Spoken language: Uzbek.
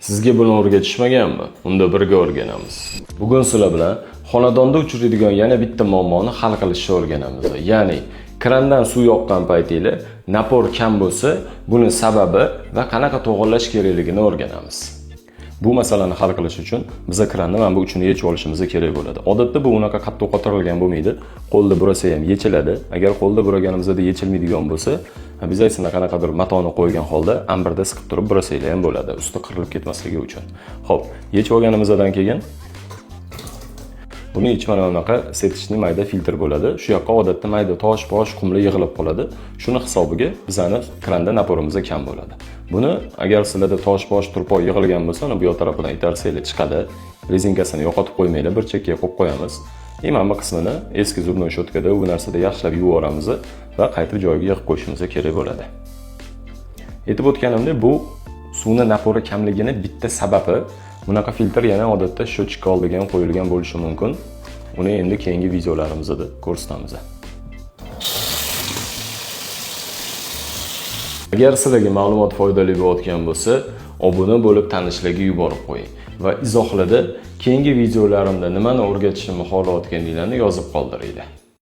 Sizga buni o'rgatishmaganmi? Unda birga o'rganamiz. Bugun sizlar bilan xonadonda uchraydigan yana bitta muammoni hal qilishni o'rganamiz. Ya'ni krandan suv yoqqan paytingizda napor kam bo'lsa, buni sababi va qanaqa to'g'irlash kerakligini o'rganamiz. Bu masalani hal qilish uchun biz kranni mana bu uchini yechib olishimiz kerak bo'ladi. Odatda bu unaqa qattiq qotirilgan bo'lmaydi. Qo'lda burasa ham yechiladi. Agar qo'lda buraganimizda yechilmaydigan bo'lsa, biz aytsana qanaqadir matoni qo'ygan holda amberda siqib turib burasanglar ham bo'ladi, usti qirilib ketmasligi uchun. Xo'p, yechib olganimizdan keyin buni ichmana bunaqa septichning mayda filtr bo'ladi. Shu yoqqa odatda mayda tosh-posh, qumlar yig'ilib qoladi. Shuni hisobiga bizning kranda naporimiz kam bo'ladi. Buni agar sizlarda tosh-posh, turpoq yig'ilgan bo'lsa, uni bu yoq tarafidan itarsanglar chiqadi. Rezinkasini yo'qotib qo'ymanglar, bir chekkaga qo'yib qo'yamiz. Mana bu qismini eski zubnoy shotkada bu narsada yaxshilab yuvib olamiz va qaytib joyiga yig'ib qo'yishimiz kerak bo'ladi. Aytib o'tganimdek, bu suvni napori kamligini bitta sababi bunaqa filtr yana odatda shochka oldigan qo'yilgan bo'lishi mumkin. Uni endi keyingi videolarimizda ko'rsatamiz. Agar sizlarga ma'lumot foydali bo'layotgan bo'lsa, obuna bo'lib tanishlarga yuborib qo'ying va izohlarda keyingi videolarimda nimani o'rgatishimni xohlayotganinglarni yozib qoldiringlar.